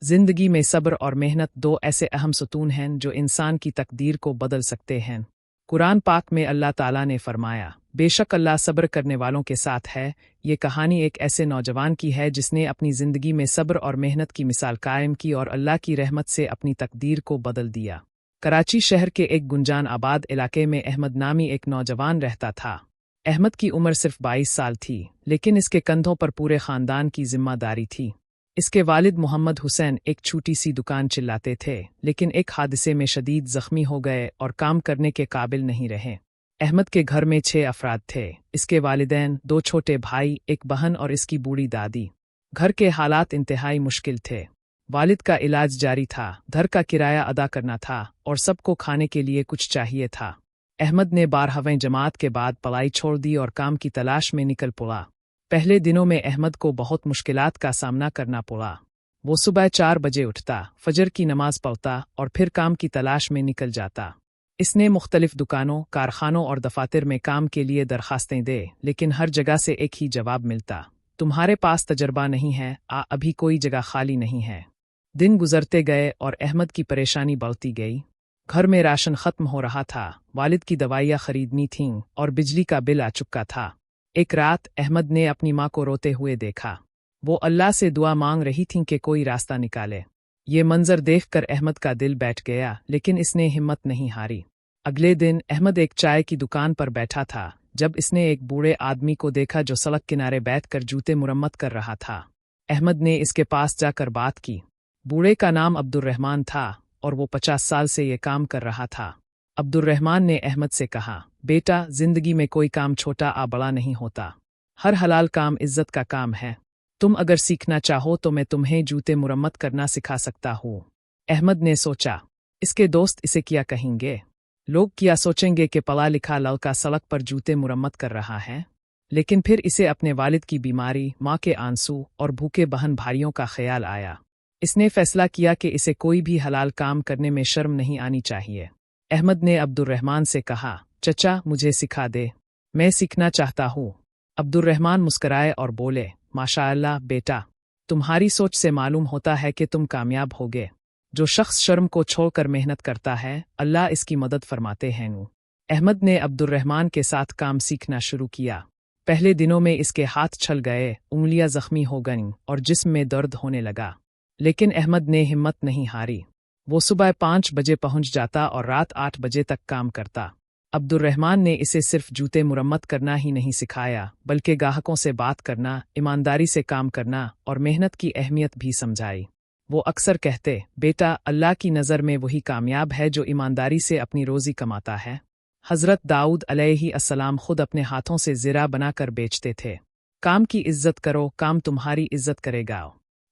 जिंदगी में सब्र और मेहनत दो ऐसे अहम सुतून हैं जो इंसान की तकदीर को बदल सकते हैं। कुरान पाक में अल्लाह ताला ने फरमाया, बेशक अल्लाह सब्र करने वालों के साथ है। ये कहानी एक ऐसे नौजवान की है जिसने अपनी ज़िंदगी में सब्र और मेहनत की मिसाल कायम की और अल्लाह की रहमत से अपनी तकदीर को बदल दिया। कराची शहर के एक गुंजान आबाद इलाके में अहमद नामी एक नौजवान रहता था। अहमद की उम्र सिर्फ 22 साल थी, लेकिन इसके कंधों पर पूरे ख़ानदान की जिम्मेदारी थी। इसके वालिद मोहम्मद हुसैन एक छोटी सी दुकान चिल्लाते थे, लेकिन एक हादसे में शदीद जख्मी हो गए और काम करने के काबिल नहीं रहे। अहमद के घर में 6 अफराद थे, इसके वालिदैन, 2 छोटे भाई, एक बहन और इसकी बूढ़ी दादी। घर के हालात इंतहाई मुश्किल थे। वालिद का इलाज जारी था, घर का किराया अदा करना था और सबको खाने के लिए कुछ चाहिए था। अहमद ने 12वीं जमात के बाद पढ़ाई छोड़ दी और काम की तलाश में निकल पड़ा। पहले दिनों में अहमद को बहुत मुश्किलात का सामना करना पड़ा। वो सुबह 4 बजे उठता, फजर की नमाज पढ़ता और फिर काम की तलाश में निकल जाता। इसने मुख्तलिफ दुकानों, कारखानों और दफातर में काम के लिए दरखास्तें दे, लेकिन हर जगह से एक ही जवाब मिलता, तुम्हारे पास तजर्बा नहीं है, अभी कोई जगह खाली नहीं है। दिन गुजरते गए और अहमद की परेशानी बढ़ती गई। घर में राशन खत्म हो रहा था, वालिद की दवाइयाँ खरीदनी थीं और बिजली का बिल आ चुका था। एक रात अहमद ने अपनी माँ को रोते हुए देखा। वो अल्लाह से दुआ मांग रही थीं कि कोई रास्ता निकाले। ये मंजर देखकर अहमद का दिल बैठ गया, लेकिन इसने हिम्मत नहीं हारी। अगले दिन अहमद एक चाय की दुकान पर बैठा था जब इसने एक बूढ़े आदमी को देखा जो सड़क किनारे बैठकर जूते मुरम्मत कर रहा था। अहमद ने इसके पास जाकर बात की। बूढ़े का नाम अब्दुर्रहमान था और वो 50 साल से ये काम कर रहा था। अब्दुर्रहमान ने अहमद से कहा, बेटा, जिंदगी में कोई काम छोटा बड़ा नहीं होता। हर हलाल काम इज्जत का काम है। तुम अगर सीखना चाहो तो मैं तुम्हें जूते मुरम्मत करना सिखा सकता हूँ। अहमद ने सोचा, इसके दोस्त इसे क्या कहेंगे? लोग क्या सोचेंगे कि पढ़ा लिखा लड़का सड़क पर जूते मुरम्मत कर रहा है? लेकिन फिर इसे अपने वालिद की बीमारी, माँ के आंसू और भूखे बहन भाइयों का ख्याल आया। इसने फैसला किया कि इसे कोई भी हलाल काम करने में शर्म नहीं आनी चाहिए। अहमद ने अब्दुर्रहमान से कहा, चचा, मुझे सिखा दे, मैं सीखना चाहता हूँ। अब्दुर्रहमान मुस्कराए और बोले, माशाअल्लाह बेटा, तुम्हारी सोच से मालूम होता है कि तुम कामयाब होगे। जो शख्स शर्म को छोड़कर मेहनत करता है, अल्लाह इसकी मदद फरमाते हैं। अहमद ने अब्दुर्रहमान के साथ काम सीखना शुरू किया। पहले दिनों में इसके हाथ छल गए, उंगलियां जख्मी हो गईं और जिस्म में दर्द होने लगा, लेकिन अहमद ने हिम्मत नहीं हारी। वो सुबह 5 बजे पहुंच जाता और रात 8 बजे तक काम करता। अब्दुर्रहमान ने इसे सिर्फ जूते मुरम्मत करना ही नहीं सिखाया, बल्कि ग्राहकों से बात करना, ईमानदारी से काम करना और मेहनत की अहमियत भी समझाई। वो अक्सर कहते, बेटा, अल्लाह की नज़र में वही कामयाब है जो ईमानदारी से अपनी रोज़ी कमाता है। हज़रत दाऊद अलैहिस्सलाम खुद अपने हाथों से ज़िरा बनाकर बेचते थे। काम की इज्जत करो, काम तुम्हारी इज्जत करेगा।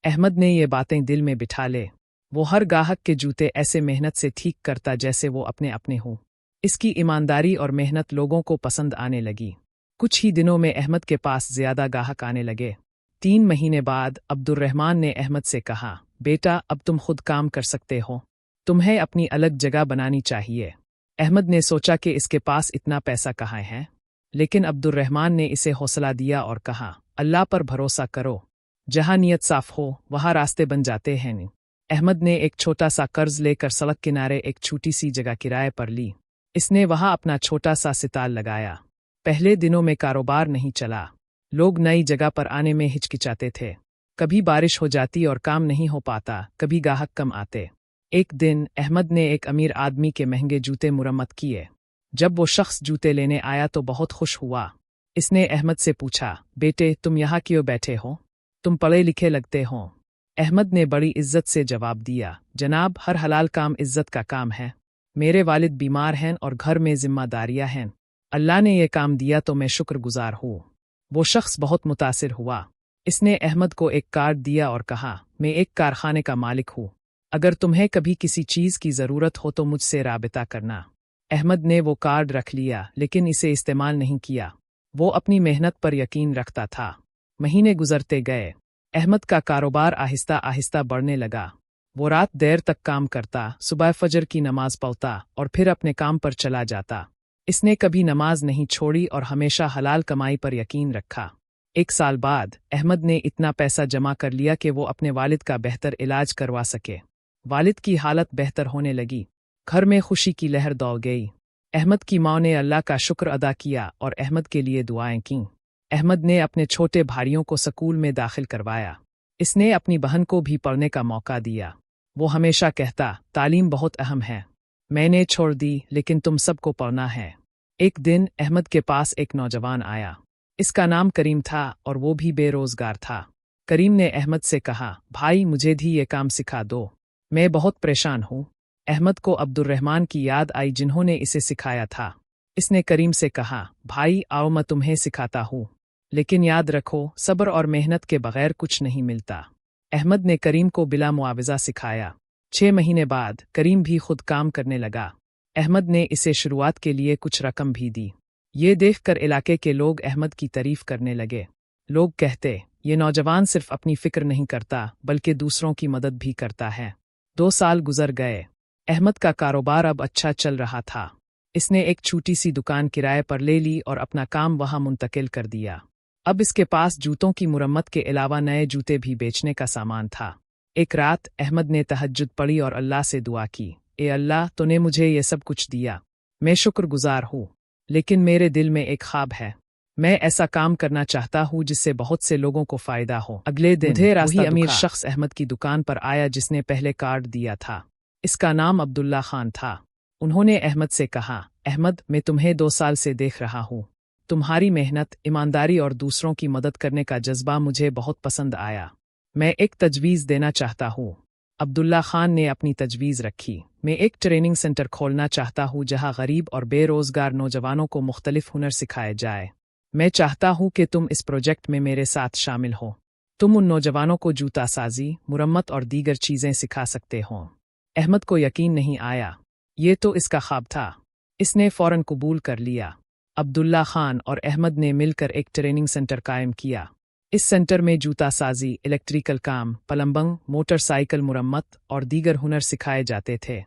अहमद ने ये बातें दिल में बिठा ले। वो हर ग्राहक के जूते ऐसे मेहनत से ठीक करता जैसे वो अपने अपने हों। इसकी ईमानदारी और मेहनत लोगों को पसंद आने लगी। कुछ ही दिनों में अहमद के पास ज़्यादा ग्राहक आने लगे। 3 महीने बाद अब्दुर्रहमान ने अहमद से कहा, बेटा, अब तुम खुद काम कर सकते हो, तुम्हें अपनी अलग जगह बनानी चाहिए। अहमद ने सोचा कि इसके पास इतना पैसा कहाँ है, लेकिन अब्दुर्रहमान ने इसे हौसला दिया और कहा, अल्लाह पर भरोसा करो, जहाँ नियत साफ हो वहाँ रास्ते बन जाते हैं। अहमद ने एक छोटा सा कर्ज लेकर सड़क किनारे एक छोटी सी जगह किराए पर ली। इसने वहाँ अपना छोटा सा सिताल लगाया। पहले दिनों में कारोबार नहीं चला। लोग नई जगह पर आने में हिचकिचाते थे। कभी बारिश हो जाती और काम नहीं हो पाता, कभी ग्राहक कम आते। एक दिन अहमद ने एक अमीर आदमी के महंगे जूते मुरम्मत किए। जब वो शख्स जूते लेने आया तो बहुत खुश हुआ। इसने अहमद से पूछा, बेटे, तुम यहाँ क्यों बैठे हो? तुम पढ़े लिखे लगते हो। अहमद ने बड़ी इज्जत से जवाब दिया, जनाब, हर हलाल काम इज्जत का काम है। मेरे वालिद बीमार हैं और घर में जिम्मेदारियां हैं। अल्लाह ने ये काम दिया तो मैं शुक्रगुजार हूँ। वो शख्स बहुत मुतासिर हुआ। इसने अहमद को एक कार्ड दिया और कहा, मैं एक कारखाने का मालिक हूँ। अगर तुम्हें कभी किसी चीज़ की ज़रूरत हो तो मुझसे राबिता करना। अहमद ने वो कार्ड रख लिया, लेकिन इसे इस्तेमाल नहीं किया। वो अपनी मेहनत पर यकीन रखता था। महीने गुजरते गए। अहमद का कारोबार आहिस्ता आहिस्ता बढ़ने लगा। वो रात देर तक काम करता, सुबह फजर की नमाज पढ़ता और फिर अपने काम पर चला जाता। इसने कभी नमाज नहीं छोड़ी और हमेशा हलाल कमाई पर यकीन रखा। 1 साल बाद अहमद ने इतना पैसा जमा कर लिया कि वो अपने वालिद का बेहतर इलाज करवा सके। वालिद की हालत बेहतर होने लगी। घर में खुशी की लहर दौड़ गई। अहमद की माँ ने अल्लाह का शुक्र अदा किया और अहमद के लिए दुआएं कीं। अहमद ने अपने छोटे भाइयों को स्कूल में दाखिल करवाया। इसने अपनी बहन को भी पढ़ने का मौका दिया। वो हमेशा कहता, तालीम बहुत अहम है। मैंने छोड़ दी, लेकिन तुम सबको पढ़ना है। एक दिन अहमद के पास एक नौजवान आया। इसका नाम करीम था और वो भी बेरोजगार था। करीम ने अहमद से कहा, भाई मुझे भी ये काम सिखा दो, मैं बहुत परेशान हूँ। अहमद को अब्दुर्रहमान की याद आई जिन्होंने इसे सिखाया था। इसने करीम से कहा, भाई आओ मैं तुम्हें सिखाता हूँ, लेकिन याद रखो सब्र और मेहनत के बगैर कुछ नहीं मिलता। अहमद ने करीम को बिला मुआवजा सिखाया। 6 महीने बाद करीम भी खुद काम करने लगा। अहमद ने इसे शुरुआत के लिए कुछ रकम भी दी। ये देखकर इलाके के लोग अहमद की तारीफ करने लगे। लोग कहते, ये नौजवान सिर्फ अपनी फिक्र नहीं करता बल्कि दूसरों की मदद भी करता है। 2 साल गुजर गए। अहमद का कारोबार अब अच्छा चल रहा था। इसने एक छोटी सी दुकान किराए पर ले ली और अपना काम वहां मुंतकिल कर दिया। अब इसके पास जूतों की मुरम्मत के अलावा नए जूते भी बेचने का सामान था। एक रात अहमद ने तहज्जुद पढ़ी और अल्लाह से दुआ की, ए अल्लाह, तूने मुझे ये सब कुछ दिया, मैं शुक्रगुजार हूँ, लेकिन मेरे दिल में एक ख्वाब है। मैं ऐसा काम करना चाहता हूँ जिससे बहुत से लोगों को फायदा हो। अगले दिन वही अमीर शख्स अहमद की दुकान पर आया जिसने पहले कार्ड दिया था। इसका नाम अब्दुल्ला खान था। उन्होंने अहमद से कहा, अहमद, मैं तुम्हें 2 साल से देख रहा हूँ। तुम्हारी मेहनत, ईमानदारी और दूसरों की मदद करने का जज्बा मुझे बहुत पसंद आया। मैं एक तजवीज़ देना चाहता हूँ। अब्दुल्ला खान ने अपनी तजवीज़ रखी। मैं एक ट्रेनिंग सेंटर खोलना चाहता हूँ जहाँ गरीब और बेरोज़गार नौजवानों को मुख्तलिफ हुनर सिखाए जाए। मैं चाहता हूँ कि तुम इस प्रोजेक्ट में मेरे साथ शामिल हो। तुम उन नौजवानों को जूता साजी, मुरम्मत और दीगर चीज़ें सिखा सकते हो। अहमद को यकीन नहीं आया। ये तो इसका ख्वाब था। इसने फ़ौरन कबूल कर लिया। अब्दुल्ला खान और अहमद ने मिलकर एक ट्रेनिंग सेंटर कायम किया। इस सेंटर में जूता साजी, इलेक्ट्रिकल काम, प्लम्बिंग, मोटरसाइकिल मुरम्मत और दीगर हुनर सिखाए जाते थे।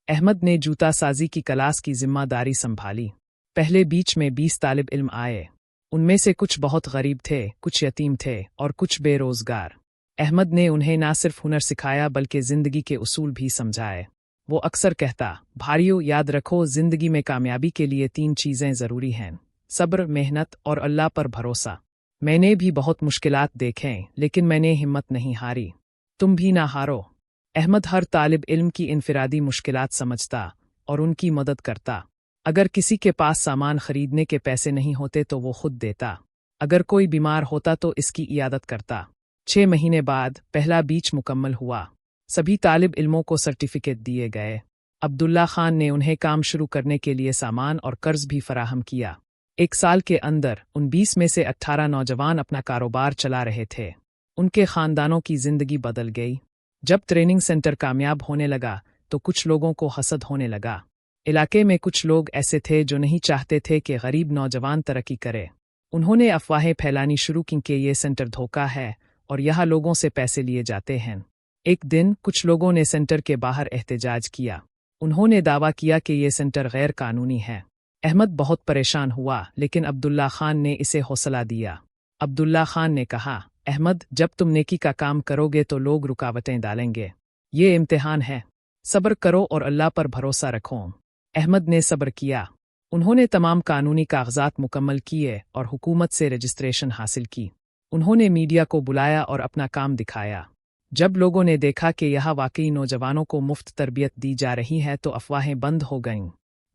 अहमद ने जूता साजी की क्लास की जिम्मेदारी संभाली। पहले बीच में 20 तालिब इल्म आए। उनमें से कुछ बहुत गरीब थे, कुछ यतीम थे और कुछ बेरोजगार। अहमद ने उन्हें न सिर्फ हुनर सिखाया बल्कि जिंदगी के उसूल भी समझाए। वो अक्सर कहता, भाइयों, याद रखो, जिंदगी में कामयाबी के लिए 3 चीज़ें ज़रूरी हैं: सब्र, मेहनत और अल्लाह पर भरोसा। मैंने भी बहुत मुश्किलात देखें, लेकिन मैंने हिम्मत नहीं हारी। तुम भी ना हारो। अहमद हर तालिब इल्म की इनफिरादी मुश्किलात समझता और उनकी मदद करता। अगर किसी के पास सामान खरीदने के पैसे नहीं होते तो वो खुद देता। अगर कोई बीमार होता तो इसकी इयादत करता। 6 महीने बाद पहला बीच मुकम्मल हुआ। सभी तालिब इल्मों को सर्टिफिकेट दिए गए। अब्दुल्ला खान ने उन्हें काम शुरू करने के लिए सामान और कर्ज भी फराहम किया। 1 साल के अंदर उन 20 में से 18 नौजवान अपना कारोबार चला रहे थे। उनके खानदानों की जिंदगी बदल गई। जब ट्रेनिंग सेंटर कामयाब होने लगा तो कुछ लोगों को हसद होने लगा। इलाके में कुछ लोग ऐसे थे जो नहीं चाहते थे कि गरीब नौजवान तरक्की करे। उन्होंने अफवाहें फैलानी शुरू की कि ये सेंटर धोखा है और यहाँ लोगों से पैसे लिए जाते हैं। एक दिन कुछ लोगों ने सेंटर के बाहर एहतजाज किया। उन्होंने दावा किया कि ये सेंटर गैर कानूनी है। अहमद बहुत परेशान हुआ, लेकिन अब्दुल्ला खान ने इसे हौसला दिया। अब्दुल्ला खान ने कहा, अहमद, जब तुम नेकी का काम करोगे तो लोग रुकावटें डालेंगे। ये इम्तिहान है। सब्र करो और अल्लाह पर भरोसा रखो। अहमद ने सब्र किया। उन्होंने तमाम कानूनी कागजात मुकम्मल किए और हुकूमत से रजिस्ट्रेशन हासिल की। उन्होंने मीडिया को बुलाया और अपना काम दिखाया। जब लोगों ने देखा कि यहाँ वाकई नौजवानों को मुफ्त तरबियत दी जा रही है तो अफवाहें बंद हो गईं।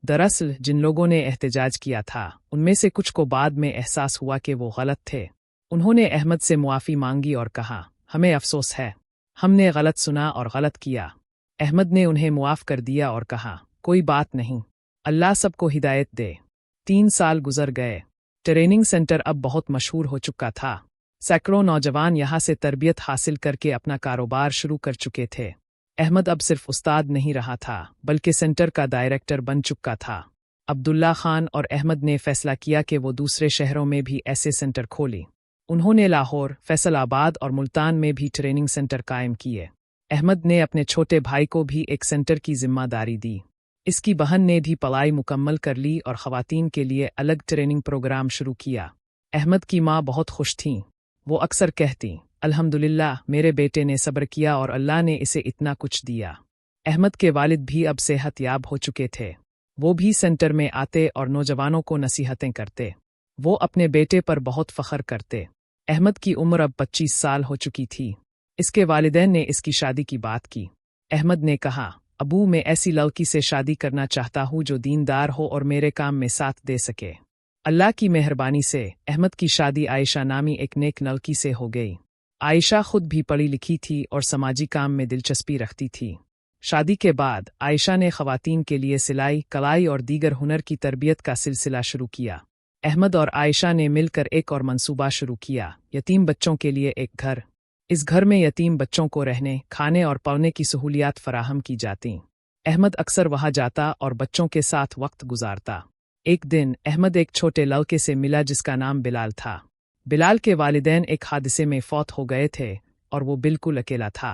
दरअसल जिन लोगों ने एहतजाज किया था उनमें से कुछ को बाद में एहसास हुआ कि वो गलत थे। उन्होंने अहमद से मुआफ़ी मांगी और कहा, हमें अफसोस है, हमने गलत सुना और गलत किया। अहमद ने उन्हें मुआफ़ कर दिया और कहा, कोई बात नहीं, अल्लाह सबको हिदायत दे। 3 साल गुजर गए। ट्रेनिंग सेंटर अब बहुत मशहूर हो चुका था। सैकड़ों नौजवान यहाँ से तरबियत हासिल करके अपना कारोबार शुरू कर चुके थे। अहमद अब सिर्फ उस्ताद नहीं रहा था बल्कि सेंटर का डायरेक्टर बन चुका था। अब्दुल्ला खान और अहमद ने फैसला किया कि वो दूसरे शहरों में भी ऐसे सेंटर खोलें। उन्होंने लाहौर, फैसलाबाद और मुल्तान में भी ट्रेनिंग सेंटर कायम किए। अहमद ने अपने छोटे भाई को भी एक सेंटर की जिम्मेदारी दी। इसकी बहन ने भी पढ़ाई मुकम्मल कर ली और ख़वातीन के लिए अलग ट्रेनिंग प्रोग्राम शुरू किया। अहमद की माँ बहुत खुश थीं। वो अक्सर कहती, अल्हम्दुलिल्लाह, मेरे बेटे ने सब्र किया और अल्लाह ने इसे इतना कुछ दिया। अहमद के वालिद भी अब सेहतयाब हो चुके थे। वो भी सेंटर में आते और नौजवानों को नसीहतें करते। वो अपने बेटे पर बहुत फख्र करते। अहमद की उम्र अब 25 साल हो चुकी थी। इसके वालिदैन ने इसकी शादी की बात की। अहमद ने कहा, अबू, मैं ऐसी लड़की से शादी करना चाहता हूँ जो दीनदार हो और मेरे काम में साथ दे सके। अल्लाह की मेहरबानी से अहमद की शादी आयशा नामी एक नेक लड़की से हो गई। आयशा खुद भी पढ़ी लिखी थी और समाजी काम में दिलचस्पी रखती थी। शादी के बाद आयशा ने ख़वातीन के लिए सिलाई, कलाई और दीगर हुनर की तरबियत का सिलसिला शुरू किया। अहमद और आयशा ने मिलकर एक और मंसूबा शुरू किया, यतीम बच्चों के लिए एक घर। इस घर में यतीम बच्चों को रहने, खाने और पढ़ने की सहूलियात फराहम की जाती। अहमद अक्सर वहां जाता और बच्चों के साथ वक्त गुजारता। एक दिन अहमद एक छोटे लड़के से मिला जिसका नाम बिलाल था। बिलाल के वालिदैन एक हादसे में फौत हो गए थे और वो बिल्कुल अकेला था।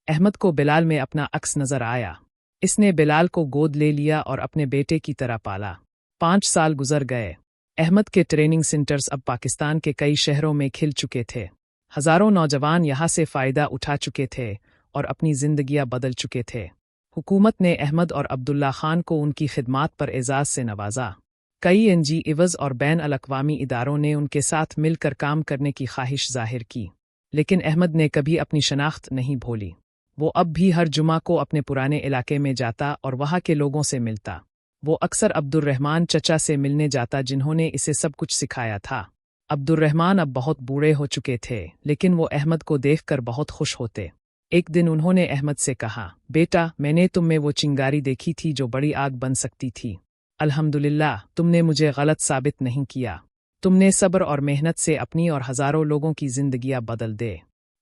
अहमद को बिलाल में अपना अक्स नजर आया। इसने बिलाल को गोद ले लिया और अपने बेटे की तरह पाला। 5 साल गुजर गए। अहमद के ट्रेनिंग सेंटर्स अब पाकिस्तान के कई शहरों में खिल चुके थे। हजारों नौजवान यहाँ से फ़ायदा उठा चुके थे और अपनी जिंदगियां बदल चुके थे। हुकूमत ने अहमद और अब्दुल्ला खान को उनकी खिदमात पर एजाज़ से नवाजा। कई NGOs और बैन अल-अक़वामी इदारों ने उनके साथ मिलकर काम करने की ख्वाहिश जाहिर की, लेकिन अहमद ने कभी अपनी शनाख्त नहीं भूली। वो अब भी हर जुमा को अपने पुराने इलाके में जाता और वहाँ के लोगों से मिलता। वो अक्सर अब्दुर्रहमान चचा से मिलने जाता जिन्होंने इसे सब कुछ सिखाया था। अब्दुर्रहमान अब बहुत बूढ़े हो चुके थे, लेकिन वो अहमद को देखकर बहुत खुश होते। एक दिन उन्होंने अहमद से कहा, बेटा, मैंने तुम में वो चिंगारी देखी थी जो बड़ी आग बन सकती थी। अल्हम्दुलिल्लाह, तुमने मुझे गलत साबित नहीं किया। तुमने सब्र और मेहनत से अपनी और हजारों लोगों की जिंदगियां बदल दे।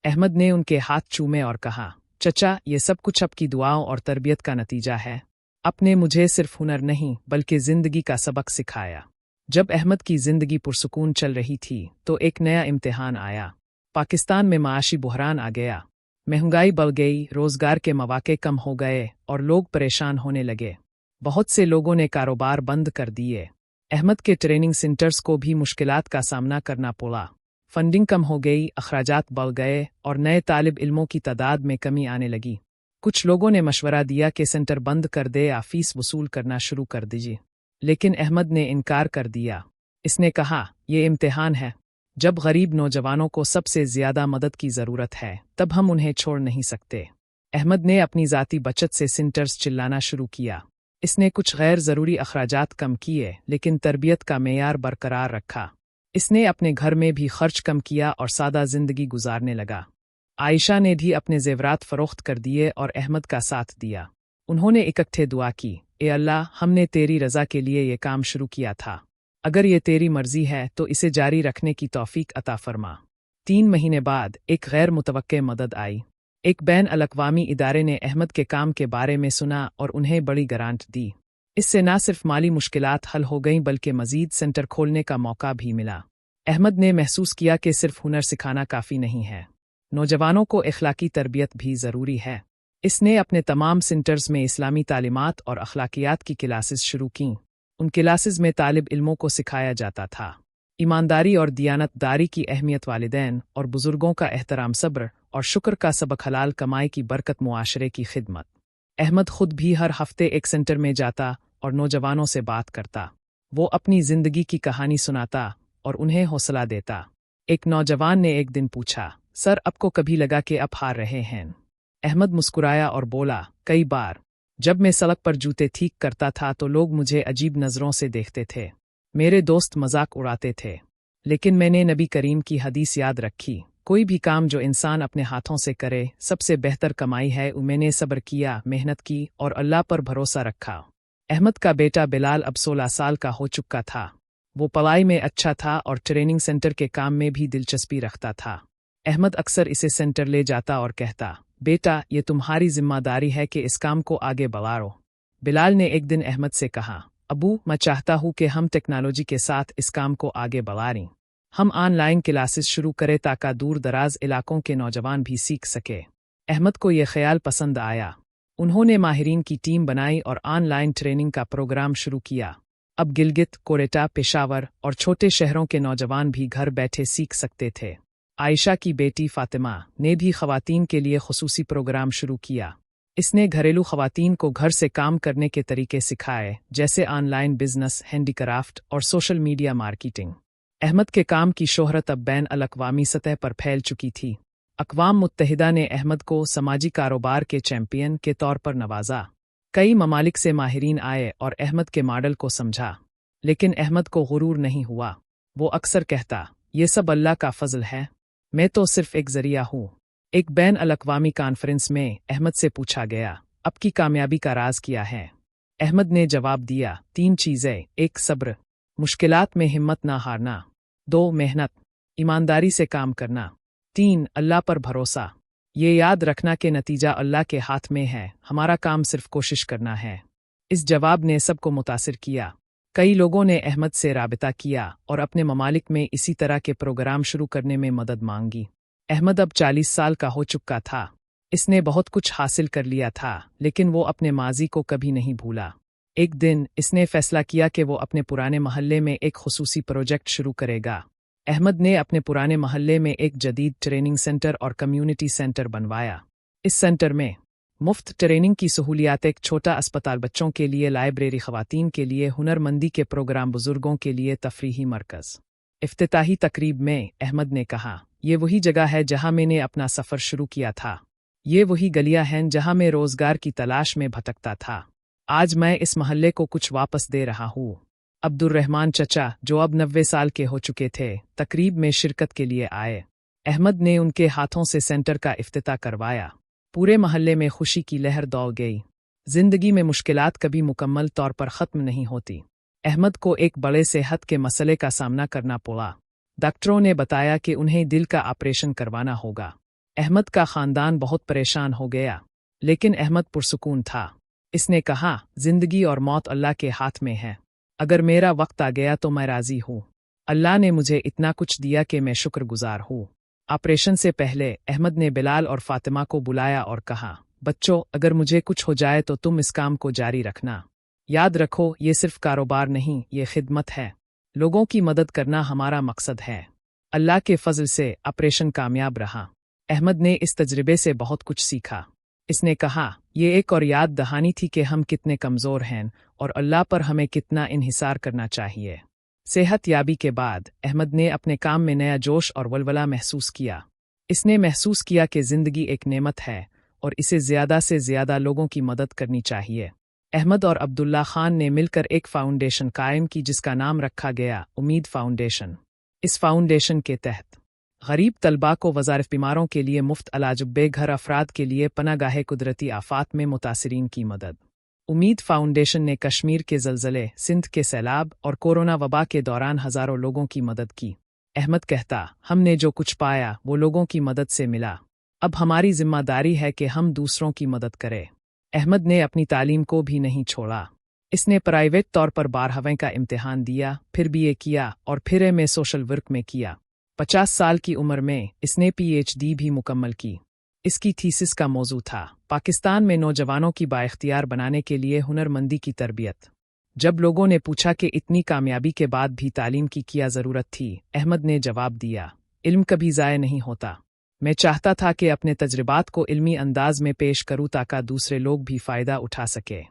अहमद ने उनके हाथ चूमे और कहा, चचा, ये सब कुछ आपकी दुआओं और तरबियत का नतीजा है। आपने मुझे सिर्फ हुनर नहीं बल्कि जिंदगी का सबक सिखाया। जब अहमद की जिंदगी पुरसुकून चल रही थी तो एक नया इम्तिहान आया। पाकिस्तान में माशी बुहरान आ गया। महंगाई बढ़ गई, रोजगार के मौके कम हो गए और लोग परेशान होने लगे। बहुत से लोगों ने कारोबार बंद कर दिए। अहमद के ट्रेनिंग सेंटर्स को भी मुश्किलात का सामना करना पड़ा। फंडिंग कम हो गई, अखराजात बढ़ गए और नए तालिब इल्मों की तादाद में कमी आने लगी। कुछ लोगों ने मशवरा दिया कि सेंटर बंद कर दे या फीस वसूल करना शुरू कर दीजिए, लेकिन अहमद ने इनकार कर दिया। इसने कहा, ये इम्तिहान है। जब गरीब नौजवानों को सबसे ज्यादा मदद की ज़रूरत है तब हम उन्हें छोड़ नहीं सकते। अहमद ने अपनी ज़ाती बचत से सेंटर्स चिल्लाना शुरू किया। इसने कुछ गैर ज़रूरी अखराजात कम किए, लेकिन तरबियत का मेयार बरकरार रखा। इसने अपने घर में भी खर्च कम किया और सादा जिंदगी गुजारने लगा। आयशा ने भी अपने जेवरात फरोख्त कर दिए और अहमद का साथ दिया। उन्होंने इकट्ठे दुआ की, ए अल्लाह, हमने तेरी रज़ा के लिए ये काम शुरू किया था। अगर ये तेरी मर्जी है तो इसे जारी रखने की तौफीक अता फरमा। 3 महीने बाद एक गैर मुतवक्के मदद आई। एक बैन अल-अक़वामी इदारे ने अहमद के काम के बारे में सुना और उन्हें बड़ी ग्रांट दी। इससे न सिर्फ माली मुश्किलात हल हो गईं बल्कि मजीद सेंटर खोलने का मौका भी मिला। अहमद ने महसूस किया कि सिर्फ हुनर सिखाना काफ़ी नहीं है, नौजवानों को अखलाकी तरबियत भी ज़रूरी है। इसने अपने तमाम सेंटर्स में इस्लामी तालीमात और अखलाकियात की क्लासेस शुरू कीं। उन क्लासेस में तालिब इल्मों को सिखाया जाता था ईमानदारी और दियानतदारी की अहमियत, वालिदैन और बुजुर्गों का एहतराम, सब्र और शुक्र का सबक, हलाल कमाई की बरकत, मुआशरे की खिदमत। अहमद खुद भी हर हफ्ते एक सेंटर में जाता और नौजवानों से बात करता। वो अपनी जिंदगी की कहानी सुनाता और उन्हें हौसला देता। एक नौजवान ने एक दिन पूछा, सर, आपको कभी लगा कि आप हार रहे हैं? अहमद मुस्कुराया और बोला, कई बार। जब मैं सड़क पर जूते ठीक करता था तो लोग मुझे अजीब नज़रों से देखते थे। मेरे दोस्त मजाक उड़ाते थे, लेकिन मैंने नबी करीम की हदीस याद रखी, कोई भी काम जो इंसान अपने हाथों से करे सबसे बेहतर कमाई है। मैंने सब्र किया, मेहनत की और अल्लाह पर भरोसा रखा। अहमद का बेटा बिलाल अब 16 साल का हो चुका था। वो पढ़ाई में अच्छा था और ट्रेनिंग सेंटर के काम में भी दिलचस्पी रखता था। अहमद अक्सर इसे सेंटर ले जाता और कहता, बेटा, ये तुम्हारी जिम्मेदारी है कि इस काम को आगे बढ़ाओ। बिलाल ने एक दिन अहमद से कहा, अबू, मैं चाहता हूँ कि हम टेक्नोलॉजी के साथ इस काम को आगे बढ़ाएं। हम ऑनलाइन क्लासेस शुरू करें ताकि दूर दराज इलाकों के नौजवान भी सीख सके। अहमद को यह ख्याल पसंद आया। उन्होंने माहिरीन की टीम बनाई और ऑनलाइन ट्रेनिंग का प्रोग्राम शुरू किया। अब गिलगित, कोरेटा, पेशावर और छोटे शहरों के नौजवान भी घर बैठे सीख सकते थे। आयशा की बेटी फातिमा ने भी खवातीन के लिए खुसूसी प्रोग्राम शुरू किया। इसने घरेलू खवातीन को घर से काम करने के तरीके सिखाए, जैसे ऑनलाइन बिजनेस, हैंडीक्राफ्ट और सोशल मीडिया मार्केटिंग। अहमद के काम की शोहरत अब बैन अल-अक़वामी सतह पर फैल चुकी थी। अक़वाम मुत्तहिदा ने अहमद को समाजी कारोबार के चैंपियन के तौर पर नवाजा। कई ममालिक से माहिरीन आए और अहमद के मॉडल को समझा, लेकिन अहमद को गुरूर नहीं हुआ। वो अक्सर कहता, ये सब अल्लाह का फजल है, मैं तो सिर्फ एक जरिया हूँ। एक बैन अल-अक़वामी कॉन्फ्रेंस में अहमद से पूछा गया, आपकी कामयाबी का राज क्या है? अहमद ने जवाब दिया, 3 चीज़ें। 1 सब्र, मुश्किलात में हिम्मत ना हारना। 2 मेहनत, ईमानदारी से काम करना। 3 अल्लाह पर भरोसा। ये याद रखना कि नतीजा अल्लाह के हाथ में है, हमारा काम सिर्फ कोशिश करना है। इस जवाब ने सबको मुतासिर किया। कई लोगों ने अहमद से राबिता किया और अपने ममालिक में इसी तरह के प्रोग्राम शुरू करने में मदद मांगी। अहमद अब 40 साल का हो चुका था। इसने बहुत कुछ हासिल कर लिया था, लेकिन वो अपने माजी को कभी नहीं भूला। एक दिन इसने फैसला किया कि वो अपने पुराने महल्ले में एक खुसूसी प्रोजेक्ट शुरू करेगा। अहमद ने अपने पुराने महल्ले में एक जदीद ट्रेनिंग सेंटर और कम्युनिटी सेंटर बनवाया। इस सेंटर में मुफ्त ट्रेनिंग की सहूलियात, एक छोटा अस्पताल, बच्चों के लिए लाइब्रेरी, खवातीन के लिए हुनरमंदी के प्रोग्राम, बुजुर्गों के लिए तफरीही मरकज़। इफ्तिताही तकरीब में अहमद ने कहा, ये वही जगह है जहां मैंने अपना सफ़र शुरू किया था। ये वही गलियां हैं जहां मैं रोज़गार की तलाश में भटकता था। आज मैं इस महल्ले को कुछ वापस दे रहा हूँ। अब्दुर्रहमान चचा, जो अब 90 साल के हो चुके थे, तकरीब में शिरकत के लिए आए। अहमद ने उनके हाथों से सेंटर का इफ्तिताह करवाया। पूरे महल्ले में खुशी की लहर दौड़ गई। जिंदगी में मुश्किलात कभी मुकम्मल तौर पर ख़त्म नहीं होती। अहमद को एक बड़े सेहत के मसले का सामना करना पड़ा। डॉक्टरों ने बताया कि उन्हें दिल का ऑपरेशन करवाना होगा। अहमद का ख़ानदान बहुत परेशान हो गया, लेकिन अहमद पुरसुकून था। इसने कहा, जिंदगी और मौत अल्लाह के हाथ में है। अगर मेरा वक्त आ गया तो मैं राज़ी हूँ। अल्लाह ने मुझे इतना कुछ दिया कि मैं शुक्रगुजार हूँ। ऑपरेशन से पहले अहमद ने बिलाल और फातिमा को बुलाया और कहा, बच्चों, अगर मुझे कुछ हो जाए तो तुम इस काम को जारी रखना। याद रखो, ये सिर्फ कारोबार नहीं, ये खिदमत है। लोगों की मदद करना हमारा मकसद है। अल्लाह के फजल से ऑपरेशन कामयाब रहा। अहमद ने इस तजर्बे से बहुत कुछ सीखा। इसने कहा, ये एक और याद दहानी थी कि हम कितने कमज़ोर हैं और अल्लाह पर हमें कितना इन्हिसार करना चाहिए। सेहत याबी के बाद अहमद ने अपने काम में नया जोश और वलवला महसूस किया। इसने महसूस किया कि ज़िंदगी एक नेमत है और इसे ज़्यादा से ज़्यादा लोगों की मदद करनी चाहिए। अहमद और अब्दुल्ला खान ने मिलकर एक फाउंडेशन कायम की जिसका नाम रखा गया उम्मीद फाउंडेशन। इस फाउंडेशन के तहत गरीब तलबा को वज़ारिफ, बीमारों के लिए मुफ्त इलाज, बेघर अफराद के लिए पनागाह, कुदरती आफात में मुतासिरीन की मदद। उम्मीद फाउंडेशन ने कश्मीर के ज़लज़ले, सिंध के सैलाब और कोरोना वबा के दौरान हज़ारों लोगों की मदद की। अहमद कहता, हमने जो कुछ पाया वो लोगों की मदद से मिला। अब हमारी जिम्मेदारी है कि हम दूसरों की मदद करें। अहमद ने अपनी तालीम को भी नहीं छोड़ा। इसने प्राइवेट तौर पर 12वीं का इम्तिहान दिया, फिर BA किया और फिर MA सोशल वर्क में किया। 50 साल की उम्र में इसने PhD भी मुकम्मल की। इसकी थीसिस का मौजू था, पाकिस्तान में नौजवानों की बाइख्तियार बनाने के लिए हुनरमंदी की तरबियत। जब लोगों ने पूछा कि इतनी कामयाबी के बाद भी तालीम की क्या ज़रूरत थी, अहमद ने जवाब दिया, इल्म कभी ज़ाय नहीं होता। मैं चाहता था कि अपने तजर्बात को इल्मी अंदाज में पेश करूँ ताकि दूसरे लोग भी फ़ायदा उठा सके।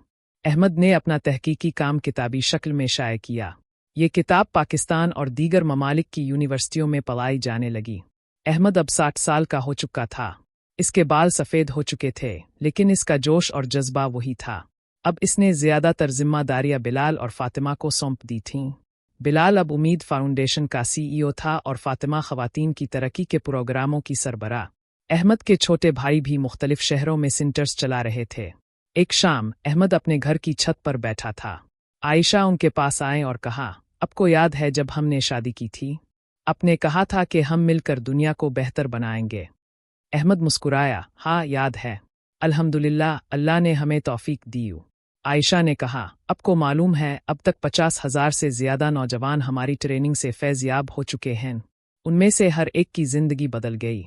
अहमद ने अपना तहकीकी काम किताबी शक्ल में शाये किया। ये किताब पाकिस्तान और दीगर ममालिक की यूनिवर्सिटियों में पढ़ाई जाने लगी। अहमद अब 60 साल का हो चुका था। इसके बाल सफ़ेद हो चुके थे, लेकिन इसका जोश और जज्बा वही था। अब इसने ज़्यादातर जिम्मेदारियां बिलाल और फातिमा को सौंप दी थीं। बिलाल अब उम्मीद फाउंडेशन का CEO था और फातिमा ख़वातीन की तरक्की के प्रोग्रामों की सरबराह। अहमद के छोटे भाई भी मुख्तलिफ शहरों में सेंटर्स चला रहे थे। एक शाम अहमद अपने घर की छत पर बैठा था। आयशा उनके पास आए और कहा, आपको याद है जब हमने शादी की थी? आपने कहा था कि हम मिलकर दुनिया को बेहतर बनाएंगे। अहमद मुस्कुराया, हाँ याद है, अल्हम्दुलिल्लाह, अल्लाह ने हमें तौफीक दी। आयशा ने कहा, आपको मालूम है अब तक 50,000 से ज़्यादा नौजवान हमारी ट्रेनिंग से फैज़याब हो चुके हैं। उनमें से हर एक की ज़िंदगी बदल गई।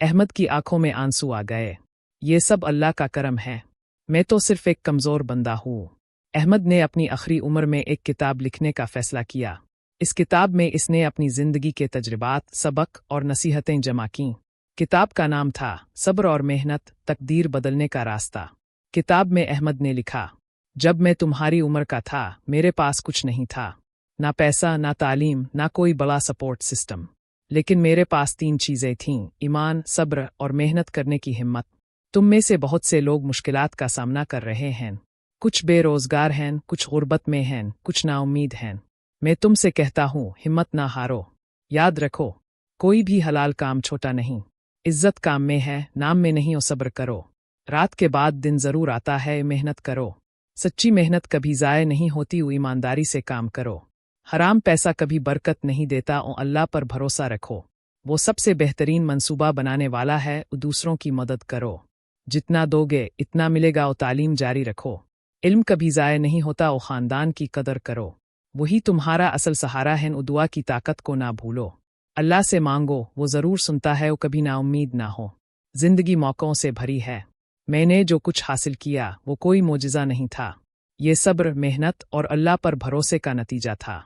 अहमद की आंखों में आंसू आ गए। ये सब अल्लाह का करम है। मैं तो सिर्फ एक कमज़ोर बंदा हूँ। احمد نے اپنی آخری عمر میں ایک کتاب لکھنے کا فیصلہ کیا۔ اس کتاب میں اس نے اپنی زندگی کے تجربات، سبق اور نصیحتیں جمع کیں۔ کتاب کا نام تھا صبر اور محنت، تقدیر بدلنے کا راستہ۔ کتاب میں احمد نے لکھا، جب میں تمہاری عمر کا تھا میرے پاس کچھ نہیں تھا، نہ پیسہ، نہ تعلیم، نہ کوئی بڑا سپورٹ سسٹم، لیکن میرے پاس 3 چیزیں تھیں: ایمان، صبر اور محنت کرنے کی ہمت۔ تم میں سے بہت سے لوگ مشکلات کا سامنا کر رہے ہیں، کچھ بے روزگار ہیں، کچھ غربت میں ہیں، کچھ نا امید ہیں۔ میں تم سے کہتا ہوں، ہمت نہ ہارو۔ یاد رکھو، کوئی بھی حلال کام چھوٹا نہیں۔ عزت کام میں ہے، نام میں نہیں۔ صبر کرو، رات کے بعد دن ضرور آتا ہے۔ محنت کرو، سچی محنت کبھی ضائع نہیں ہوتی۔ ایمانداری سے کام کرو، حرام پیسہ کبھی برکت نہیں دیتا۔ اللہ پر بھروسہ رکھو، وہ سب سے بہترین منصوبہ بنانے والا ہے۔ دوسروں کی مدد کرو، جتنا دو گے اتنا ملے گا۔ تعلیم جاری رکھو، علم کبھی ضائع نہیں ہوتا۔ خاندان کی قدر کرو، وہی تمہارا اصل سہارا ہے۔ دعا کی طاقت کو نہ بھولو، اللہ سے مانگو، وہ ضرور سنتا ہے۔ کبھی نا امید نہ ہو، زندگی موقعوں سے بھری ہے۔ میں نے جو کچھ حاصل کیا وہ کوئی معجزہ نہیں تھا، یہ صبر، محنت اور اللہ پر بھروسے کا نتیجہ تھا۔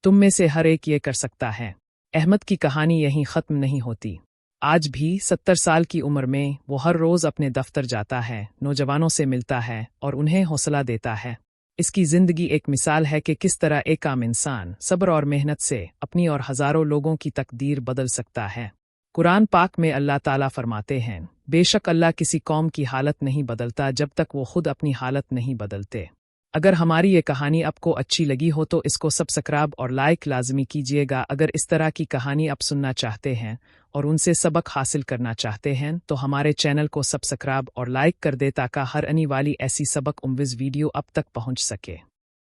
تم میں سے ہر ایک یہ کر سکتا ہے۔ احمد کی کہانی یہیں ختم نہیں ہوتی۔ آج بھی 70 سال کی عمر میں وہ ہر روز اپنے دفتر جاتا ہے، نوجوانوں سے ملتا ہے اور انہیں حوصلہ دیتا ہے۔ اس کی زندگی ایک مثال ہے کہ کس طرح ایک عام انسان صبر اور محنت سے اپنی اور ہزاروں لوگوں کی تقدیر بدل سکتا ہے۔ قرآن پاک میں اللہ تعالیٰ فرماتے ہیں، بے شک اللہ کسی قوم کی حالت نہیں بدلتا جب تک وہ خود اپنی حالت نہیں بدلتے۔ اگر ہماری یہ کہانی آپ کو اچھی لگی ہو تو اس کو سبسکرائب اور لائک لازمی کیجیے گا۔ اگر اس طرح کی کہانی آپ سننا چاہتے ہیں اور ان سے سبق حاصل کرنا چاہتے ہیں تو ہمارے چینل کو سبسکرائب اور لائک کر دے تاکہ ہر آنے والی ایسی سبق آموز ویڈیو اب تک پہنچ سکے۔